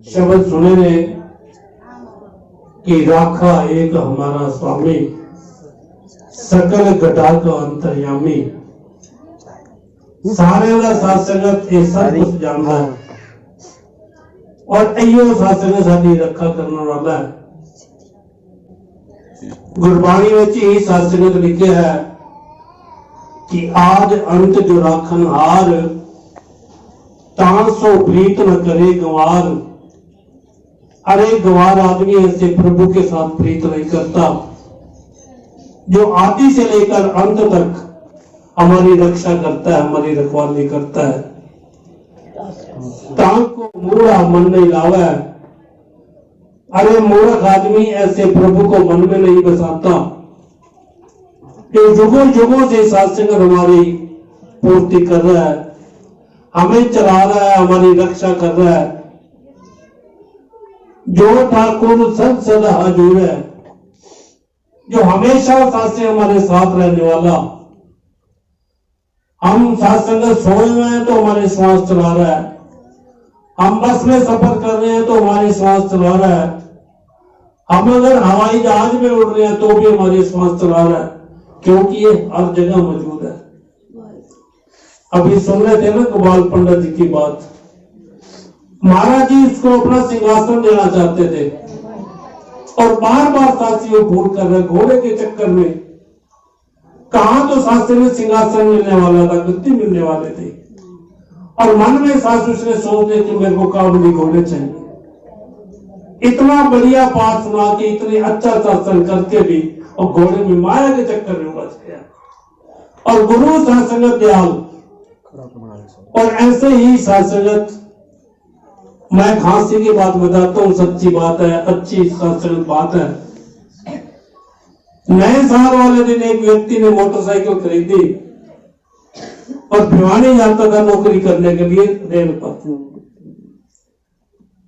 शब्द सुने ने कि राखा एक हमारा स्वामी, सकल घटा का अंतर्यामी। सारे का साथ संगत ये सब कुछ जानता है और इो साथ संगत साडी रखा करने वाला है। गुरबाणी में ही साथ संगत लिखे है कि आज अंत जो राखन हार, तान सो प्रीत न करे गंवार। अरे गंवार आदमी ऐसे प्रभु के साथ प्रीत नहीं करता जो आदि से लेकर अंत तक हमारी रक्षा करता है, हमारी रखवाली करता है। तान को मूढ़ा मन नहीं लावा। अरे मूर्ख आदमी ऐसे प्रभु को मन में नहीं बसाता। ये युगों युगों से सत्संग हमारी पूर्ति कर रहा है, हमें चला रहा है, हमारी रक्षा कर रहा है। जो ठाकुर सद सदा हजूर है, जो हमेशा साथ से हमारे साथ रहने वाला। हम सत्संग सोए हुए हैं तो हमारे श्वास चला रहा है, हम बस में सफर कर रहे हैं तो हमारी श्वास चला रहा है, हम अगर हवाई जहाज में उड़ रहे हैं तो भी हमारी श्वास चला रहा है, क्योंकि ये हर जगह मौजूद है। अभी सुन रहे थे ना गोपाल पंडित जी की बात। महाराज जी इसको अपना सिंहासन देना चाहते थे और बार बार साथियों भूल कर रहे, घोड़े के चक्कर में। कहा तो शास्त्री में सिंहासन मिलने वाला था, गद्दी मिलने वाले थे, और मन में सासू ने सोच दिया कि मेरे को काबुली घोड़े चाहिए। इतना बढ़िया पाठ सुना के, इतने अच्छा सत्संग करके भी, और घोड़े में माया के चक्कर में बच गया। और गुरु सत्संगत दयाल, और ऐसे ही सत्संगत, मैं खांसी की बात बताता हूँ, सच्ची बात है, अच्छी सत्संगत बात है। नए साल वाले दिन एक व्यक्ति ने मोटरसाइकिल खरीदी और भिवानी जाता था नौकरी करने के लिए रेल पर।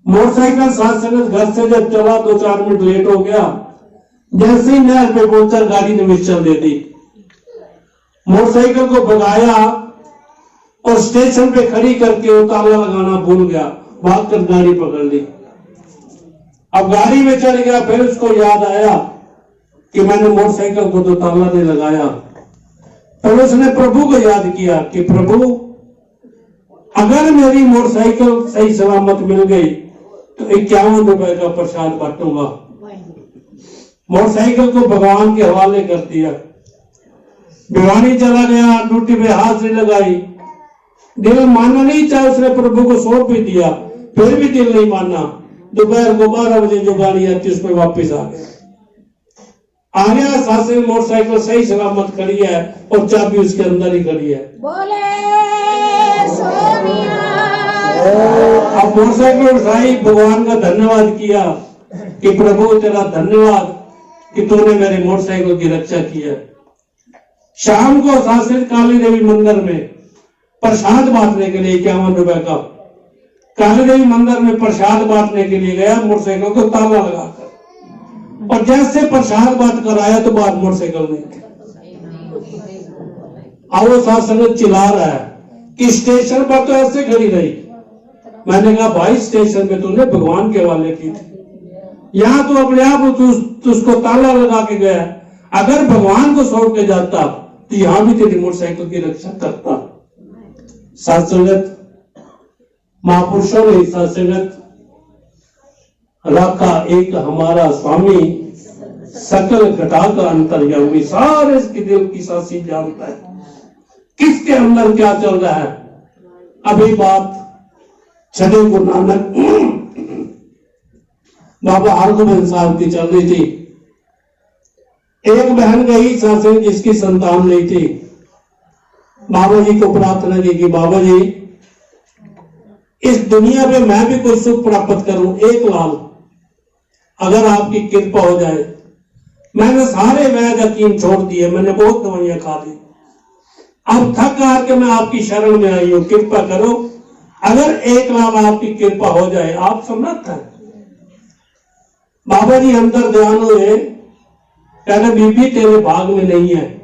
मोटरसाइकिल साथ संगत घर से जब चला 2-4 मिनट लेट हो गया। जैसे ही नहर पे पहुंचा गाड़ी ने मिक्सचर दे दी। मोटरसाइकिल को भगाया और स्टेशन पे खड़ी करके वो ताला लगाना भूल गया, भागकर गाड़ी पकड़ ली। अब गाड़ी में चढ़ गया, फिर उसको याद आया कि मैंने मोटरसाइकिल को तो ताला नहीं लगाया। फिर उसने प्रभु को याद किया कि प्रभु अगर मेरी मोटरसाइकिल सही सलामत मिल गई तो 51 रुपए का प्रसाद बांटूंगा। मोटरसाइकिल को भगवान के हवाले कर दिया। भिवानी चला गया, ड्यूटी पे हाथ नहीं लगाई। दिल मानना नहीं चाहे, उसने प्रभु को सौंप भी दिया, फिर भी दिल नहीं माना। दोपहर को 12 बजे जो गाड़ी आती उस पर वापिस आ गया। सासे मोटरसाइकिल सही सलामत खड़ी है और चाबी उसके अंदर ही खड़ी है। बोले सोनिया। अब मोटरसाइकिल उठाई, भगवान का धन्यवाद किया कि प्रभु तेरा धन्यवाद कि तूने मेरी मोटरसाइकिल की रक्षा की है। शाम को शास्त्री काली देवी मंदिर में प्रसाद बांटने के लिए 51 रुपए का, काली देवी मंदिर में प्रसाद बांटने के लिए गया, मोटरसाइकिल को ताला लगाकर, और जैसे प्रसाद बांट कर आया तो बाद मोटरसाइकिल नहीं। अब वो साथ संगत चिल्ला रहा है कि स्टेशन पर तो ऐसे खड़ी रही। मैंने कहा भाई स्टेशन पे तूने भगवान के हवाले की थी, यहाँ तो अपने आप उसको ताला लगा के गया। अगर भगवान को सौंप के जाता तो यहाँ भी तेरी मोटरसाइकिल की रक्षा करता। साथ संगत महापुरुषों ने साथ संगत राखा एक हमारा स्वामी, सकल घटा का अंतर्यामी। सारे इसके दिल की सासी जानता है किसके अंदर क्या चल रहा है। अभी बात छठे गुरु नानक बाबा हरगोबिंद साहब की चल रही थी। एक बहन गई सासू जिसकी संतान नहीं थी, बाबा जी को प्रार्थना की कि बाबा जी इस दुनिया में मैं भी कोई सुख प्राप्त करूं, 1 लाख अगर आपकी कृपा हो जाए। मैंने सारे वैद हकीम छोड़ दिए, मैंने बहुत दवाइयां खा ली, अब थक हार के मैं आपकी शरण में आई हूं, कृपा करो। अगर 1 लाख आपकी कृपा हो जाए, आप समर्थ हैं। बाबा जी अंदर ध्यान हुए, कहने बीबी तेरे भाग में नहीं है।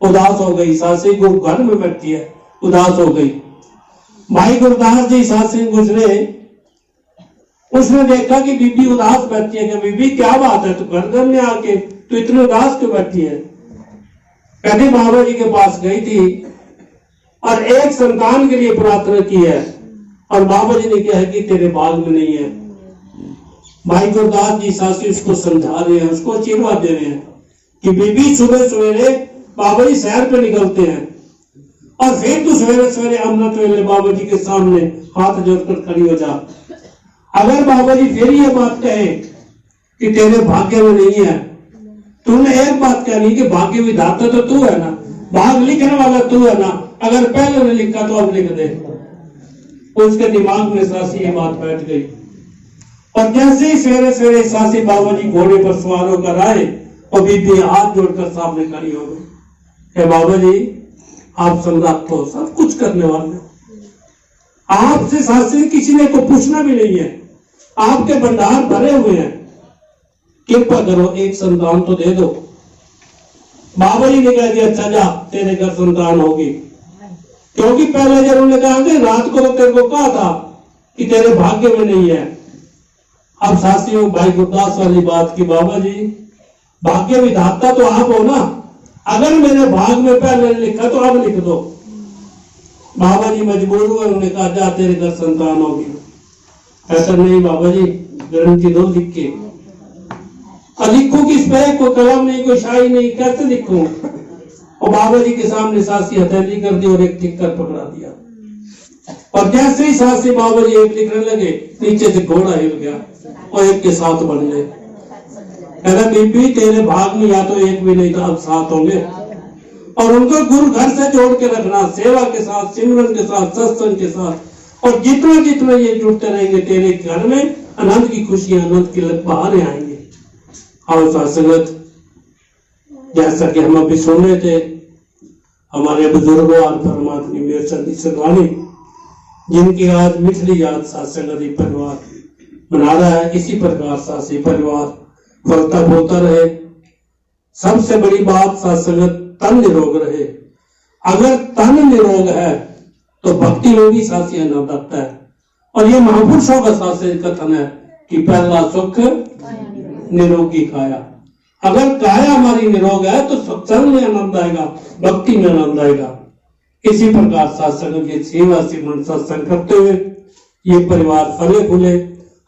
उदास हो गई, सासी को घर में बैठी है, उदास हो गई। भाई गुरदास जी सासी गुजरे, उसने देखा कि बीबी उदास बैठी है कि बीबी क्या बात है, तू घर में आके तू इतनी उदास क्यों बैठी है। कहती बाबा जी के पास गई थी और एक संतान के लिए प्रार्थना की है और बाबा जी ने कहा है कि तेरे भाग में नहीं है। भाई गुरदास जी सासी उसको समझा रहे हैं, उसको आशीर्वाद दे रहे हैं कि बीबी सुबह सवेरे बाबा जी सैर पे निकलते हैं और फिर तू सवेरे सवेरे अमृत वेले बाबा जी के सामने हाथ जोड़कर खड़ी हो जा। अगर बाबा जी फिर ये बात कहे कि तेरे भाग्य में नहीं है, तूने एक बात कहनी कि भाग्य विधाता तो तू है ना, भाग लिखने वाला तू है ना, अगर पहले ने लिखा तो अब लिख दे। उसके दिमाग में सासी ये बात बैठ गई और जैसे ही सवेरे सवेरे सासी बाबा जी घोड़े पर सवार होकर आए और बीबी हाथ जोड़कर सामने खड़ी हो गई। बाबा जी आप सम्राट हो, सब कुछ करने वाले हो, आपसे सासी किसी ने को पूछना भी नहीं है, आपके भंडार भरे हुए हैं, कृपा करो एक संतान तो दे दो। बाबा जी ने कह दिया अच्छा जा तेरे घर संतान होगी, क्योंकि पहले जब उन्होंने कहा कि रात को तो तेरे को कहा था कि तेरे भाग्य में नहीं है। अब साथियों भाई गुरदास वाली बात की बाबा जी भाग्य विधाता तो आप हो ना, अगर मेरे भाग में पहले लिखा तो अब लिख दो। बाबा जी मजबूर हुए, उन्होंने कहा जा तेरे घर संतान होगी। ऐसा नहीं बाबा जी गारंटी दो लिख के। लिखू किस पे, कोई कलम नहीं कोई शाही नहीं, कैसे लिखूं। और बाबा जी के सामने सासी हथेली कर दी और एक टिक्कर पकड़ा दिया और जैसे ही सासी बाबा जी एक लिखने लगे नीचे से घोड़ा हिल गया और एक के साथ बन गए। कहता बीबी तेरे भाग में या तो एक भी नहीं था, अब साथ होंगे। और उनको गुरु घर से जोड़ के रखना, सेवा के साथ, सिमरन के साथ, सत्संग के साथ, और जितना जितना ये जुड़ते रहेंगे तेरे घर में आनंद की खुशियां, आनंद की बहारे आएंगे। और संगत जैसा कि हम अभी सुन रहे थे, हमारे बुजुर्गों और परमात्मा मेरे चंदी सरवानी जिनकी आज मिठली याद सासंगति परिवार मना रहा है, इसी प्रकार सासी परिवार फलता बोलता रहे। सबसे बड़ी बात सासंगत तन निरोग रहे। अगर तन निरोग है तो भक्ति में भी सासी आनंद आता है। और ये महापुरुषों का सासी कथन है कि पहला सुख निरोगी काया। अगर काया हमारी निरोग है तो सत्संग में आनंद आएगा, भक्ति में आनंद आएगा। इसी प्रकार सत्संग की सेवा सिमरन सत्संग करते हुए ये परिवार फले फूले,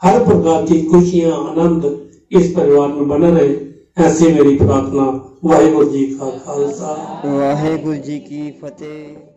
हर प्रकार की खुशियां आनंद इस परिवार में बने रहे। ऐसी मेरी प्रार्थना। वाहिगुरु जी का खालसा, वाहिगुरु जी की फतेह।